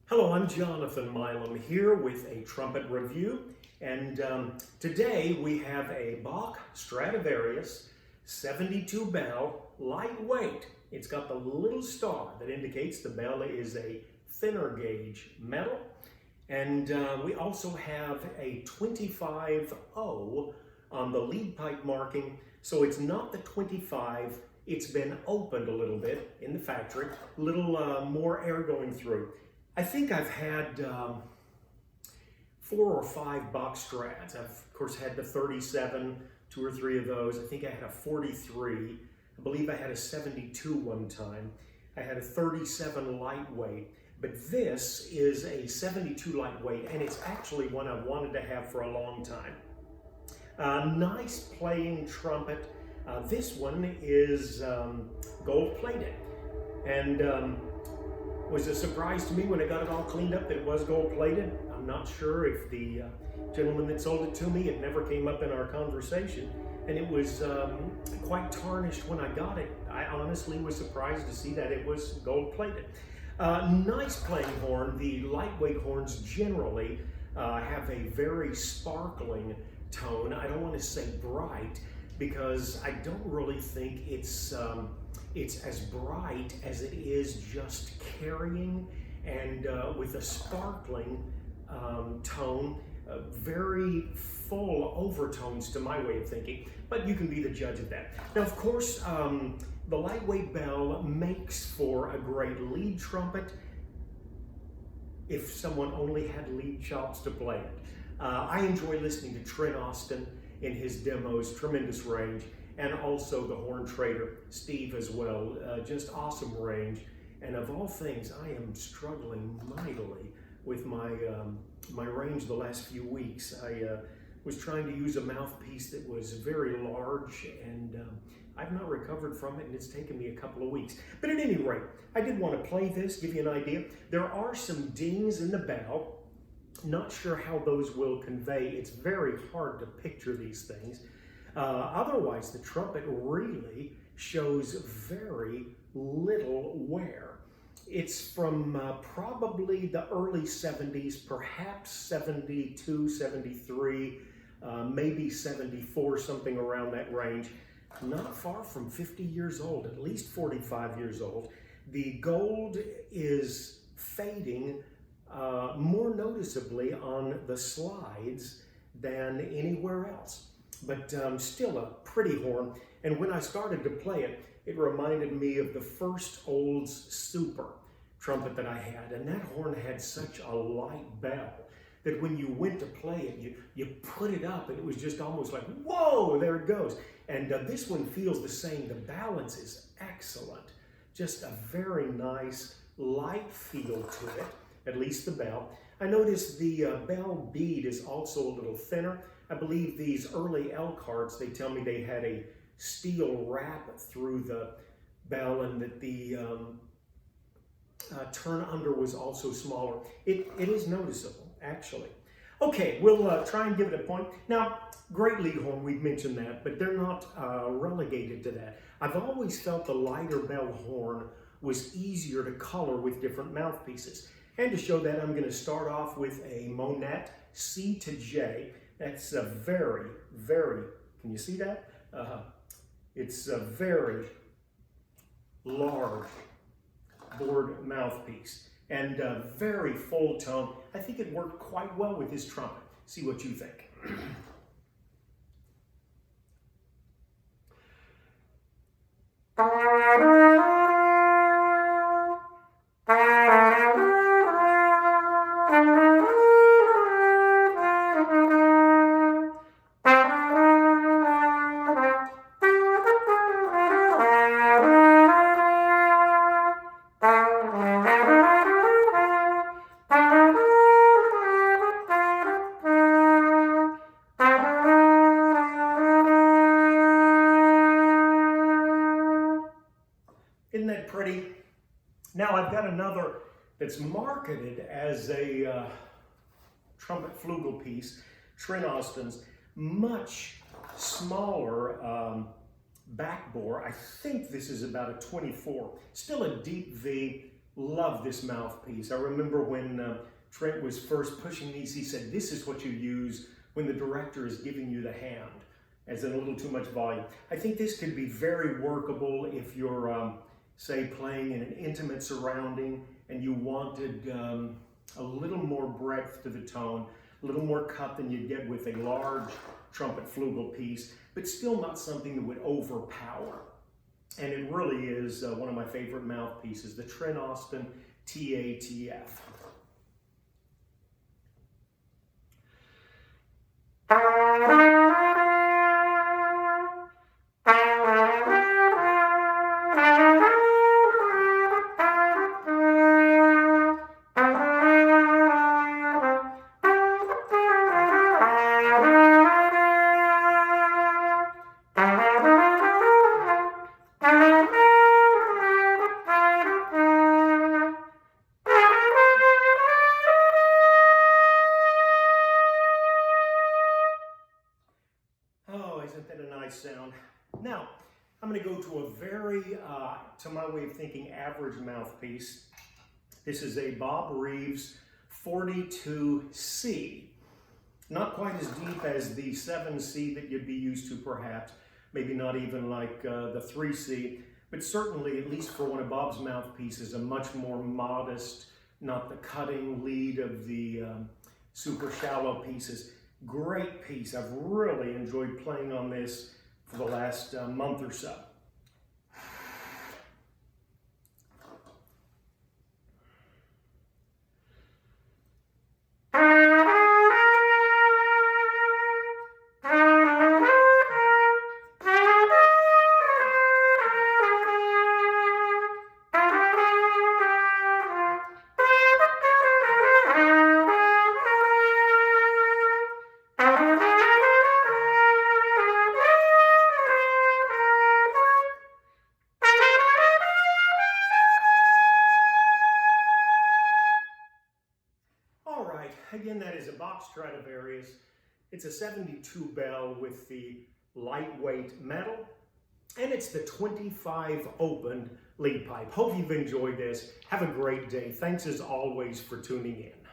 Hello, I'm Jonathan Milam here with a trumpet review, and today we have a Bach Stradivarius 72 bell, lightweight. It's got the little star that indicates the bell is a thinner gauge metal, and we also have a 25-0 on the lead pipe marking, so it's not the 25. It's been opened a little bit in the factory, a little more air going through. I think I've had 4 or 5 Bach Strads. I've, of course, had the 37, 2 or 3 of those. I think I had a 43. I believe I had a 72 one time. I had a 37 lightweight, but this is a 72 lightweight, and it's actually one I've wanted to have for a long time. Nice playing trumpet. This one is gold plated, and was a surprise to me when I got it all cleaned up that it was gold plated. I'm not sure if the gentleman that sold it to me, it never came up in our conversation, and it was quite tarnished when I got it. I honestly was surprised to see that it was gold plated. Nice playing horn. The lightweight horns generally have a very sparkling tone. I don't want to say bright, because I don't really think it's as bright as it is just carrying, and with a sparkling tone, very full overtones to my way of thinking, but you can be the judge of that. Now, of course, the lightweight bell makes for a great lead trumpet if someone only had lead chops to play it. I enjoy listening to Trent Austin in his demos, tremendous range, and also the horn trader, Steve, as well. Just awesome range. And of all things, I am struggling mightily with my range the last few weeks. I was trying to use a mouthpiece that was very large, and I've not recovered from it, and it's taken me a couple of weeks. But at any rate, I did want to play this, give you an idea. There are some dings in the bell. Not sure how those will convey. It's very hard to picture these things. Otherwise, the trumpet really shows very little wear. It's from probably the early 70s, perhaps 72, 73, maybe 74, something around that range. Not far from 50 years old, at least 45 years old. The gold is fading more noticeably on the slides than anywhere else, but still a pretty horn. And when I started to play it, it reminded me of the first Olds Super trumpet that I had, and that horn had such a light bell that when you went to play it, you put it up, and it was just almost like, whoa, there it goes. And this one feels the same. The balance is excellent. Just a very nice light feel to it. At least the bell. I noticed the bell bead is also a little thinner. I believe these early Elkharts, they tell me they had a steel wrap through the bell, and that the turn under was also smaller. It is noticeable, actually. Okay, we'll try and give it a point. Now, great lead horn, we've mentioned that, but they're not relegated to that. I've always felt the lighter bell horn was easier to color with different mouthpieces. And to show that, I'm going to start off with a Monette C2J. That's a very, can you see that? It's a very large board mouthpiece, and very full tone. I think it worked quite well with this trumpet. See what you think. Isn't that pretty? Now I've got another that's marketed as a trumpet Flugel piece, Trent Austin's, much smaller back bore. I think this is about a 24. Still a deep V, love this mouthpiece. I remember when Trent was first pushing these, he said, this is what you use when the director is giving you the hand, as in a little too much volume. I think this could be very workable if you're, say, playing in an intimate surrounding and you wanted a little more breadth to the tone, a little more cut than you'd get with a large trumpet flugel piece, but still not something that would overpower. And it really is one of my favorite mouthpieces, the Trent Austin TA-TF. Isn't that a nice sound? Now, I'm going to go to a very, to my way of thinking, average mouthpiece. This is a Bob Reeves 42C. Not quite as deep as the 7C that you'd be used to, perhaps. Maybe not even like the 3C, but certainly, at least for one of Bob's mouthpieces, a much more modest, not the cutting lead of the super shallow pieces. Great piece. I've really enjoyed playing on this for the last month or so. Again, that is a Bach Stradivarius. It's a 72 bell with the lightweight metal, and it's the 25 open lead pipe. Hope you've enjoyed this. Have a great day. Thanks as always for tuning in.